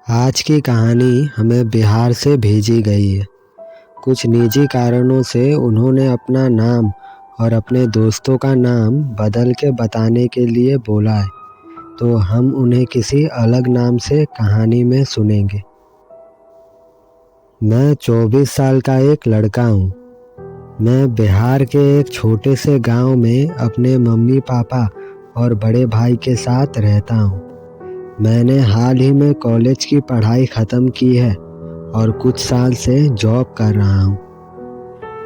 आज की कहानी हमें बिहार से भेजी गई है। कुछ निजी कारणों से उन्होंने अपना नाम और अपने दोस्तों का नाम बदल के बताने के लिए बोला है, तो हम उन्हें किसी अलग नाम से कहानी में सुनेंगे। मैं 24 साल का एक लड़का हूँ। मैं बिहार के एक छोटे से गांव में अपने मम्मी पापा और बड़े भाई के साथ रहता हूँ। मैंने हाल ही में कॉलेज की पढ़ाई ख़त्म की है और कुछ साल से जॉब कर रहा हूँ,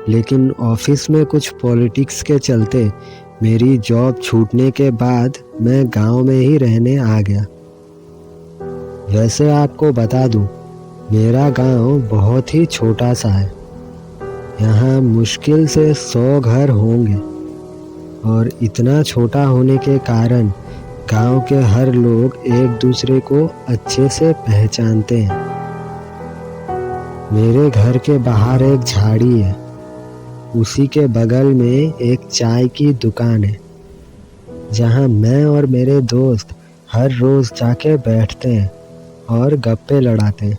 लेकिन ऑफिस में कुछ पॉलिटिक्स के चलते मेरी जॉब छूटने के बाद मैं गांव में ही रहने आ गया। वैसे आपको बता दूं, मेरा गांव बहुत ही छोटा सा है। यहाँ मुश्किल से 100 घर होंगे और इतना छोटा होने के कारण गांव के हर लोग एक दूसरे को अच्छे से पहचानते हैं। मेरे घर के बाहर एक झाड़ी है, उसी के बगल में एक चाय की दुकान है, जहां मैं और मेरे दोस्त हर रोज जाके बैठते हैं और गप्पे लड़ाते हैं।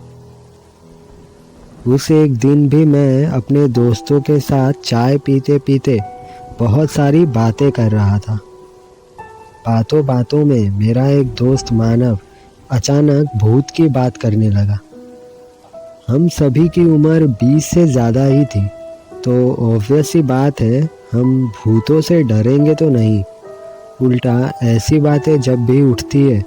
उस एक दिन भी मैं अपने दोस्तों के साथ चाय पीते पीते बहुत सारी बातें कर रहा था। बातों बातों में मेरा एक दोस्त मानव अचानक भूत की बात करने लगा। हम सभी की उम्र 20 से ज़्यादा ही थी, तो ऑब्वियस सी बात है हम भूतों से डरेंगे तो नहीं। उल्टा ऐसी बातें जब भी उठती है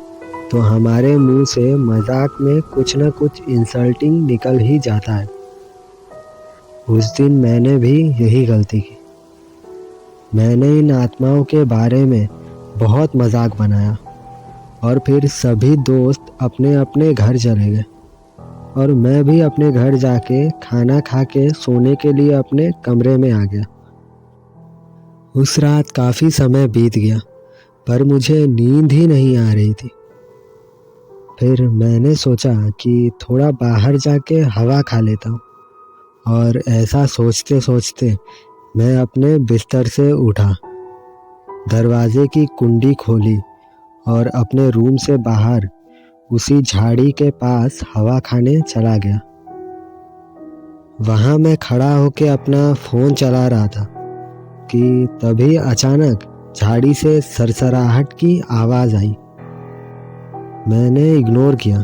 तो हमारे मुंह से मजाक में कुछ न कुछ इंसल्टिंग निकल ही जाता है। उस दिन मैंने भी यही गलती की। मैंने इन आत्माओं के बारे में बहुत मजाक बनाया और फिर सभी दोस्त अपने अपने घर चले गए और मैं भी अपने घर जाके खाना खा के सोने के लिए अपने कमरे में आ गया। उस रात काफ़ी समय बीत गया पर मुझे नींद ही नहीं आ रही थी। फिर मैंने सोचा कि थोड़ा बाहर जाके हवा खा लेता हूँ, और ऐसा सोचते सोचते मैं अपने बिस्तर से उठा, दरवाजे की कुंडी खोली और अपने रूम से बाहर उसी झाड़ी के पास हवा खाने चला गया। वहाँ मैं खड़ा होके अपना फ़ोन चला रहा था कि तभी अचानक झाड़ी से सरसराहट की आवाज़ आई। मैंने इग्नोर किया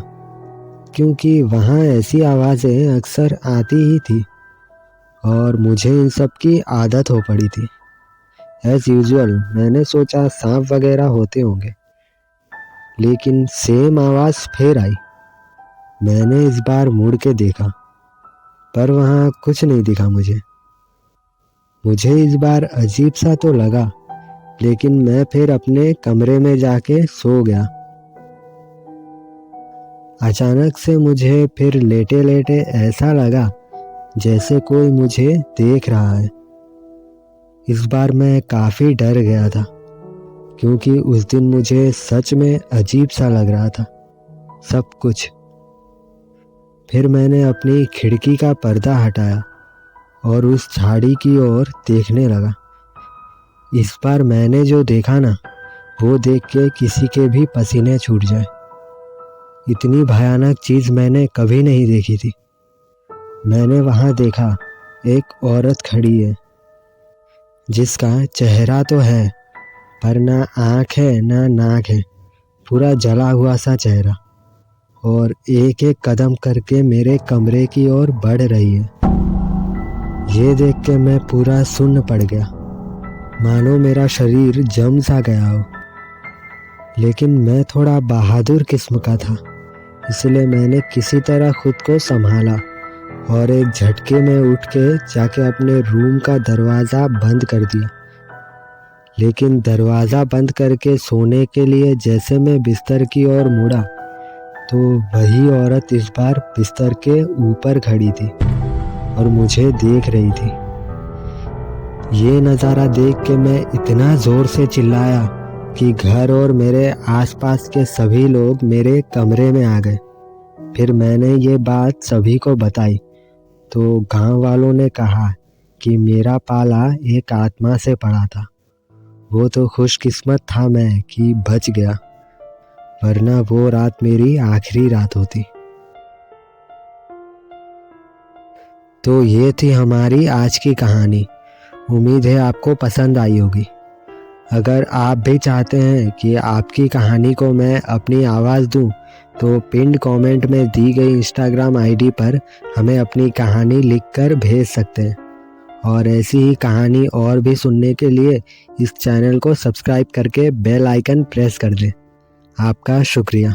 क्योंकि वहाँ ऐसी आवाज़ें अक्सर आती ही थी और मुझे इन सब की आदत हो पड़ी थी। एज़ यूजुअल मैंने सोचा सांप वगैरह होते होंगे, लेकिन सेम आवाज़ फिर आई। मैंने इस बार मुड़ के देखा पर वहाँ कुछ नहीं दिखा। मुझे इस बार अजीब सा तो लगा, लेकिन मैं फिर अपने कमरे में जाके सो गया। अचानक से मुझे फिर लेटे लेटे ऐसा लगा जैसे कोई मुझे देख रहा है। इस बार मैं काफ़ी डर गया था क्योंकि उस दिन मुझे सच में अजीब सा लग रहा था सब कुछ। फिर मैंने अपनी खिड़की का पर्दा हटाया और उस झाड़ी की ओर देखने लगा। इस बार मैंने जो देखा ना, वो देख के किसी के भी पसीने छूट जाए। इतनी भयानक चीज़ मैंने कभी नहीं देखी थी। मैंने वहाँ देखा एक औरत खड़ी है जिसका चेहरा तो है पर ना आँख है ना नाक है, पूरा जला हुआ सा चेहरा, और एक एक कदम करके मेरे कमरे की ओर बढ़ रही है। ये देख के मैं पूरा सुन्न पड़ गया, मानो मेरा शरीर जम सा गया हो। लेकिन मैं थोड़ा बहादुर किस्म का था, इसलिए मैंने किसी तरह खुद को संभाला और एक झटके में उठ के जाके अपने रूम का दरवाज़ा बंद कर दिया। लेकिन दरवाज़ा बंद करके सोने के लिए जैसे मैं बिस्तर की ओर मुड़ा तो वही औरत इस बार बिस्तर के ऊपर खड़ी थी और मुझे देख रही थी। ये नज़ारा देख के मैं इतना ज़ोर से चिल्लाया कि घर और मेरे आसपास के सभी लोग मेरे कमरे में आ गए। फिर मैंने ये बात सभी को बताई तो गांव वालों ने कहा कि मेरा पाला एक आत्मा से पड़ा था। वो तो खुशकिस्मत था मैं कि बच गया, वरना वो रात मेरी आखिरी रात होती। तो ये थी हमारी आज की कहानी। उम्मीद है आपको पसंद आई होगी। अगर आप भी चाहते हैं कि आपकी कहानी को मैं अपनी आवाज़ दूं, तो पिन्ड कमेंट में दी गई इंस्टाग्राम आईडी पर हमें अपनी कहानी लिखकर भेज सकते हैं। और ऐसी ही कहानी और भी सुनने के लिए इस चैनल को सब्सक्राइब करके बेल आइकन प्रेस कर दें। आपका शुक्रिया।